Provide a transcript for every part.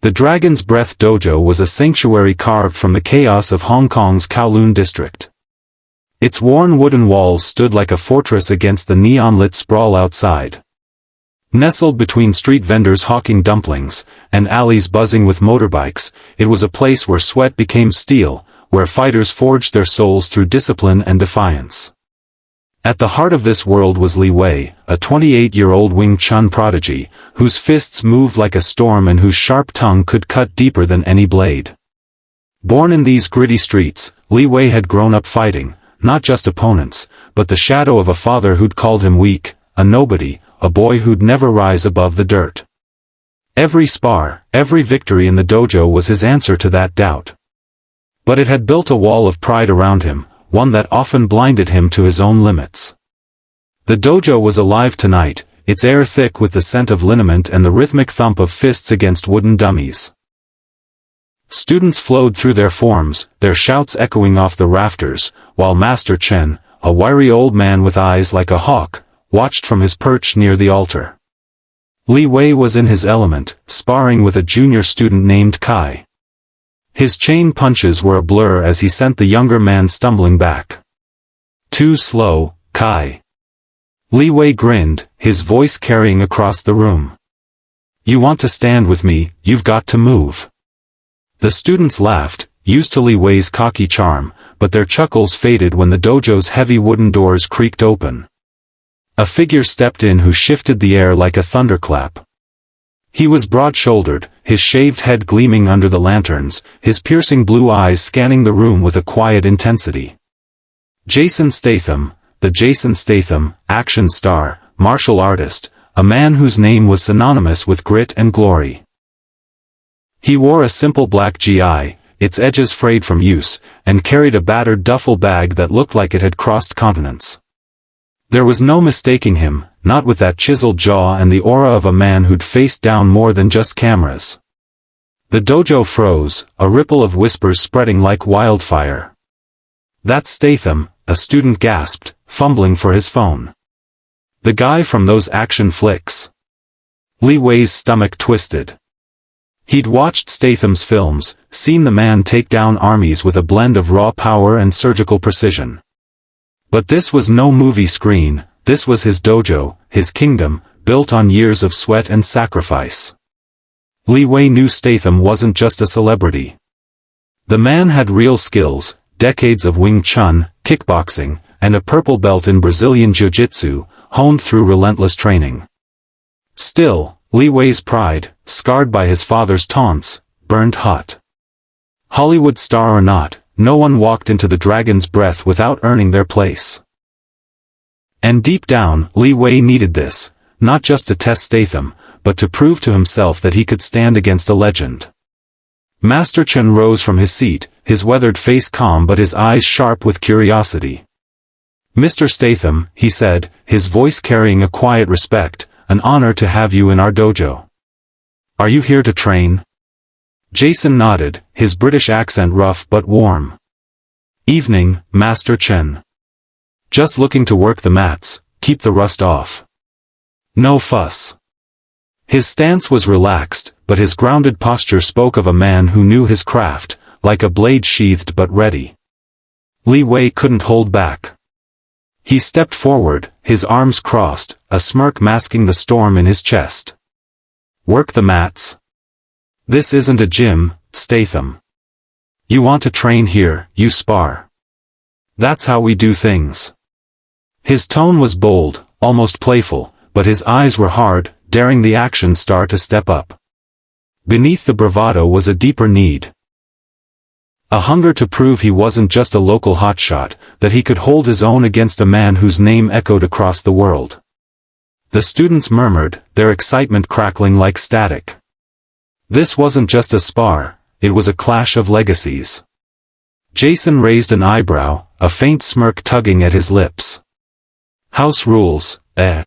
The Dragon's Breath Dojo was a sanctuary carved from the chaos of Hong Kong's Kowloon district. Its worn wooden walls stood like a fortress against the neon-lit sprawl outside. Nestled between street vendors hawking dumplings, and alleys buzzing with motorbikes, it was a place where sweat became steel, where fighters forged their souls through discipline and defiance. At the heart of this world was Li Wei, a 28-year-old Wing Chun prodigy, whose fists moved like a storm and whose sharp tongue could cut deeper than any blade. Born in these gritty streets, Li Wei had grown up fighting, not just opponents, but the shadow of a father who'd called him weak, a nobody, a boy who'd never rise above the dirt. Every spar, every victory in the dojo was his answer to that doubt. But it had built a wall of pride around him, one that often blinded him to his own limits. The dojo was alive tonight, its air thick with the scent of liniment and the rhythmic thump of fists against wooden dummies. Students flowed through their forms, their shouts echoing off the rafters, while Master Chen, a wiry old man with eyes like a hawk, watched from his perch near the altar. Li Wei was in his element, sparring with a junior student named Kai. His chain punches were a blur as he sent the younger man stumbling back. "Too slow, Kai." Li Wei grinned, his voice carrying across the room. "You want to stand with me, you've got to move." The students laughed, used to Li Wei's cocky charm, but their chuckles faded when the dojo's heavy wooden doors creaked open. A figure stepped in who shifted the air like a thunderclap. He was broad-shouldered, his shaved head gleaming under the lanterns, his piercing blue eyes scanning the room with a quiet intensity. Jason Statham, the Jason Statham, action star, martial artist, a man whose name was synonymous with grit and glory. He wore a simple black GI, its edges frayed from use, and carried a battered duffel bag that looked like it had crossed continents. There was no mistaking him, not with that chiseled jaw and the aura of a man who'd faced down more than just cameras. The dojo froze, a ripple of whispers spreading like wildfire. "That's Statham," a student gasped, fumbling for his phone. "The guy from those action flicks." Li Wei's stomach twisted. He'd watched Statham's films, seen the man take down armies with a blend of raw power and surgical precision. But this was no movie screen, this was his dojo, his kingdom, built on years of sweat and sacrifice. Li Wei knew Statham wasn't just a celebrity. The man had real skills, decades of Wing Chun, kickboxing, and a purple belt in Brazilian Jiu-Jitsu, honed through relentless training. Still, Li Wei's pride, scarred by his father's taunts, burned hot. Hollywood star or not, no one walked into the Dragon's Breath without earning their place. And deep down, Li Wei needed this, not just to test Statham, but to prove to himself that he could stand against a legend. Master Chen rose from his seat, his weathered face calm but his eyes sharp with curiosity. "Mr. Statham," he said, his voice carrying a quiet respect, "an honor to have you in our dojo. Are you here to train?" Jason nodded, his British accent rough but warm. "Evening, Master Chen. Just looking to work the mats, keep the rust off. No fuss." His stance was relaxed, but his grounded posture spoke of a man who knew his craft, like a blade sheathed but ready. Li Wei couldn't hold back. He stepped forward, his arms crossed, a smirk masking the storm in his chest. "Work the mats? This isn't a gym, Statham. You want to train here, you spar. That's how we do things." His tone was bold, almost playful, but his eyes were hard, daring the action star to step up. Beneath the bravado was a deeper need. A hunger to prove he wasn't just a local hotshot, that he could hold his own against a man whose name echoed across the world. The students murmured, their excitement crackling like static. This wasn't just a spar, it was a clash of legacies. Jason raised an eyebrow, a faint smirk tugging at his lips. "House rules, eh?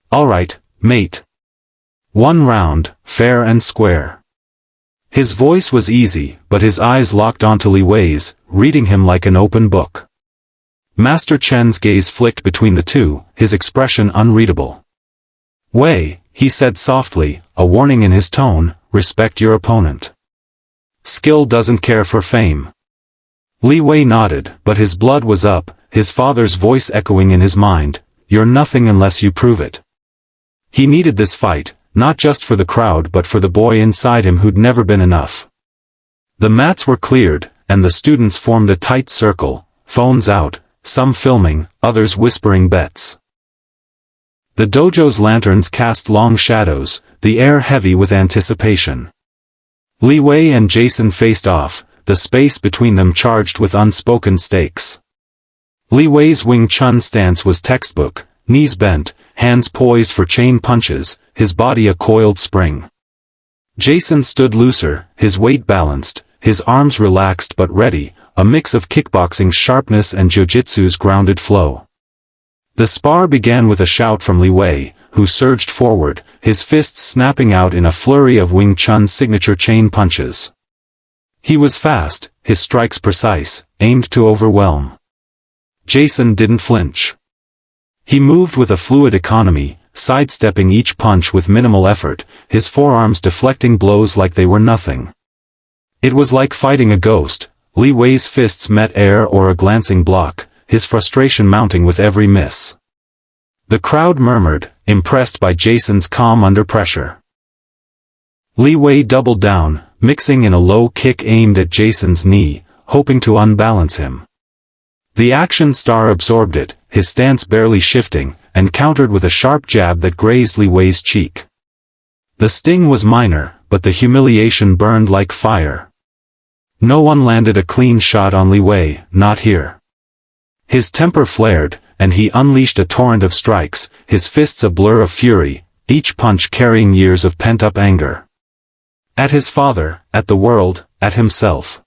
All right, mate. 1 round, fair and square." His voice was easy, but his eyes locked onto Li Wei's, reading him like an open book. Master Chen's gaze flicked between the two, his expression unreadable. "Wei, he said softly, a warning in his tone, respect your opponent. Skill doesn't care for fame. Li Wei nodded, but his blood was up, his father's voice echoing in his mind, you're nothing unless you prove it. He needed this fight, not just for the crowd but for the boy inside him who'd never been enough. The mats were cleared, and the students formed a tight circle, phones out, some filming, others whispering bets. The dojo's lanterns cast long shadows, the air heavy with anticipation. Li Wei and Jason faced off, the space between them charged with unspoken stakes. Li Wei's Wing Chun stance was textbook, knees bent, hands poised for chain punches, his body a coiled spring. Jason stood looser, his weight balanced, his arms relaxed but ready, a mix of kickboxing's sharpness and jiu-jitsu's grounded flow. The spar began with a shout from Li Wei, who surged forward, his fists snapping out in a flurry of Wing Chun's signature chain punches. He was fast, his strikes precise, aimed to overwhelm. Jason didn't flinch. He moved with a fluid economy, sidestepping each punch with minimal effort, his forearms deflecting blows like they were nothing. It was like fighting a ghost. Li Wei's fists met air or a glancing block, his frustration mounting with every miss. The crowd murmured, impressed by Jason's calm under pressure. Li Wei doubled down, mixing in a low kick aimed at Jason's knee, hoping to unbalance him. The action star absorbed it, his stance barely shifting, and countered with a sharp jab that grazed Li Wei's cheek. The sting was minor, but the humiliation burned like fire. No one landed a clean shot on Li Wei, not here. His temper flared, and he unleashed a torrent of strikes, his fists a blur of fury, each punch carrying years of pent-up anger. At his father, at the world, at himself.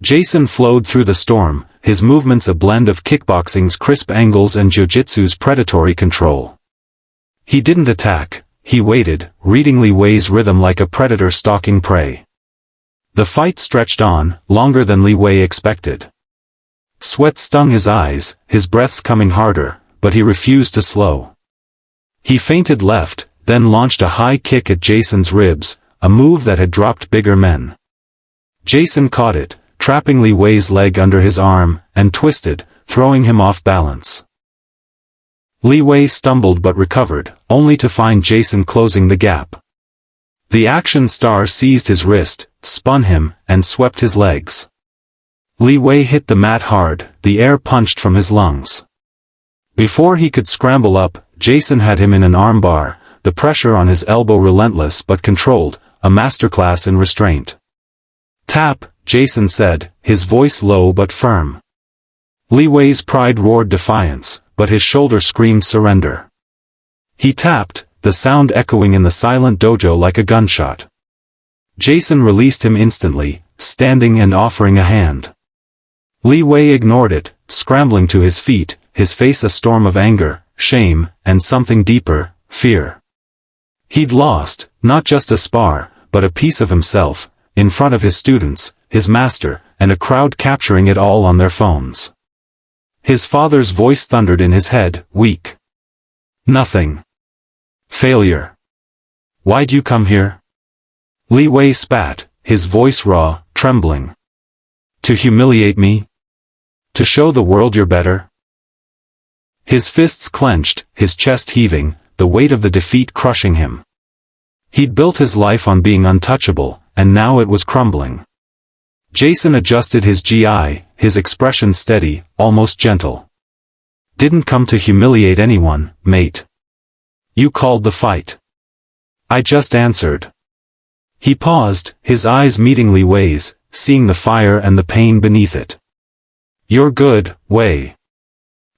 Jason flowed through the storm, his movements a blend of kickboxing's crisp angles and jiu-jitsu's predatory control. He didn't attack, he waited, reading Li Wei's rhythm like a predator stalking prey. The fight stretched on, longer than Li Wei expected. Sweat stung his eyes, his breaths coming harder, but he refused to slow. He feinted left, then launched a high kick at Jason's ribs, a move that had dropped bigger men. Jason caught it, trapping Li Wei's leg under his arm, and twisted, throwing him off balance. Li Wei stumbled but recovered, only to find Jason closing the gap. The action star seized his wrist, spun him, and swept his legs. Li Wei hit the mat hard, the air punched from his lungs. Before he could scramble up, Jason had him in an armbar, the pressure on his elbow relentless but controlled, a masterclass in restraint. Tap, Jason said, his voice low but firm. Li Wei's pride roared defiance, but his shoulder screamed surrender. He tapped, the sound echoing in the silent dojo like a gunshot. Jason released him instantly, standing and offering a hand. Li Wei ignored it, scrambling to his feet, his face a storm of anger, shame, and something deeper, fear. He'd lost, not just a spar, but a piece of himself, in front of his students, his master, and a crowd capturing it all on their phones. His father's voice thundered in his head, weak. Nothing. Failure. Why'd you come here? Li Wei spat, his voice raw, trembling. To humiliate me? To show the world you're better? His fists clenched, his chest heaving, the weight of the defeat crushing him. He'd built his life on being untouchable, and now it was crumbling. Jason adjusted his GI, his expression steady, almost gentle. Didn't come to humiliate anyone, mate. You called the fight. I just answered. He paused, his eyes meeting Li Wei's, seeing the fire and the pain beneath it. You're good, Wei.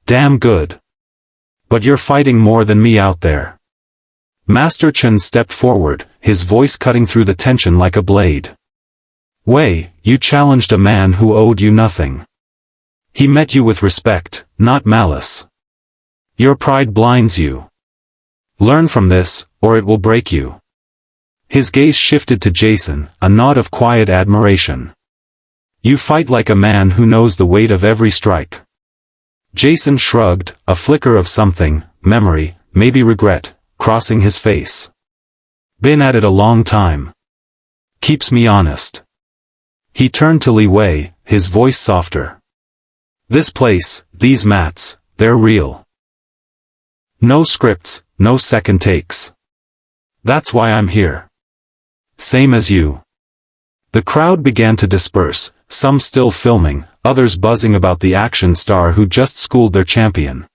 Damn good. But you're fighting more than me out there. Master Chen stepped forward, his voice cutting through the tension like a blade. Wei, you challenged a man who owed you nothing. He met you with respect, not malice. Your pride blinds you. Learn from this, or it will break you. His gaze shifted to Jason, a nod of quiet admiration. You fight like a man who knows the weight of every strike. Jason shrugged, a flicker of something, memory, maybe regret, crossing his face. Been at it a long time. Keeps me honest. He turned to Li Wei, his voice softer. This place, these mats, they're real. No scripts, no second takes. That's why I'm here. Same as you. The crowd began to disperse, some still filming, others buzzing about the action star who just schooled their champion.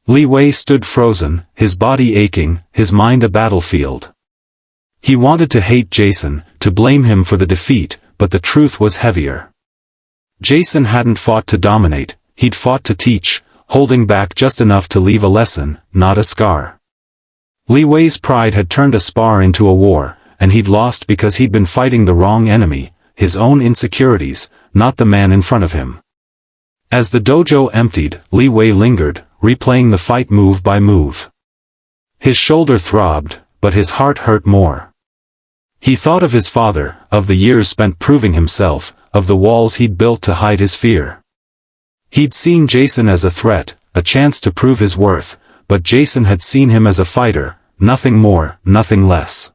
Li Wei stood frozen, his body aching, his mind a battlefield. He wanted to hate Jason, to blame him for the defeat, but the truth was heavier. Jason hadn't fought to dominate, he'd fought to teach, holding back just enough to leave a lesson, not a scar. Li Wei's pride had turned a spar into a war, and he'd lost because he'd been fighting the wrong enemy, his own insecurities, not the man in front of him. As the dojo emptied, Li Wei lingered, replaying the fight move by move. His shoulder throbbed, but his heart hurt more. He thought of his father, of the years spent proving himself, of the walls he'd built to hide his fear. He'd seen Jason as a threat, a chance to prove his worth, but Jason had seen him as a fighter, nothing more, nothing less.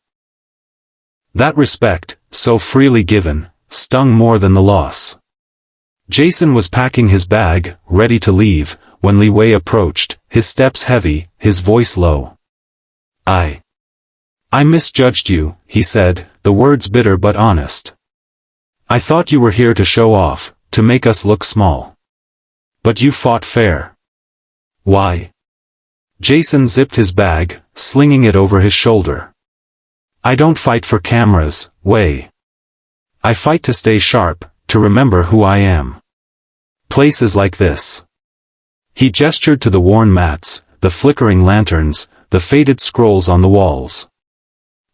That respect, so freely given, stung more than the loss. Jason was packing his bag, ready to leave, when Li Wei approached, his steps heavy, his voice low. I misjudged you, he said, the words bitter but honest. I thought you were here to show off, to make us look small. But you fought fair. Why? Jason zipped his bag, slinging it over his shoulder. I don't fight for cameras, Wei. I fight to stay sharp, to remember who I am. Places like this. He gestured to the worn mats, the flickering lanterns, the faded scrolls on the walls.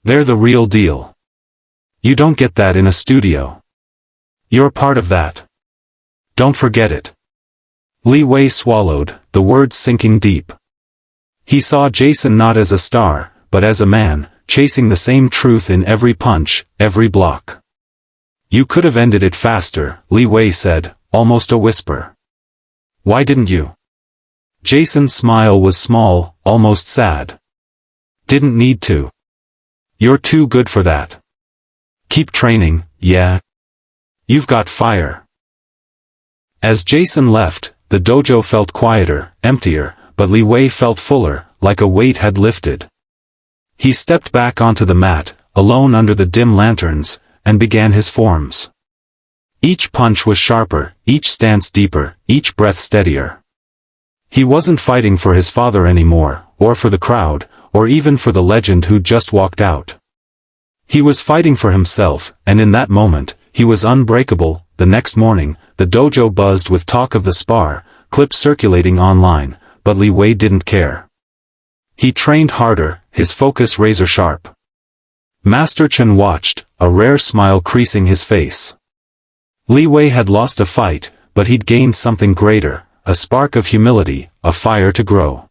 They're the real deal. You don't get that in a studio. You're part of that. Don't forget it. Li Wei swallowed, the words sinking deep. He saw Jason not as a star, but as a man, chasing the same truth in every punch, every block. You could have ended it faster, Li Wei said, almost a whisper. Why didn't you? Jason's smile was small, almost sad. Didn't need to. You're too good for that. Keep training, yeah. You've got fire. As Jason left, the dojo felt quieter, emptier, but Li Wei felt fuller, like a weight had lifted. He stepped back onto the mat, alone under the dim lanterns, and began his forms. Each punch was sharper, each stance deeper, each breath steadier. He wasn't fighting for his father anymore, or for the crowd, or even for the legend who just walked out. He was fighting for himself, and in that moment, he was unbreakable. The next morning, the dojo buzzed with talk of the spar, clips circulating online, but Li Wei didn't care. He trained harder, his focus razor sharp. Master Chen watched, a rare smile creasing his face. Li Wei had lost a fight, but he'd gained something greater, a spark of humility, a fire to grow.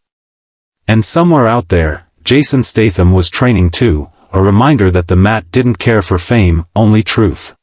And somewhere out there, Jason Statham was training too, a reminder that the mat didn't care for fame, only truth.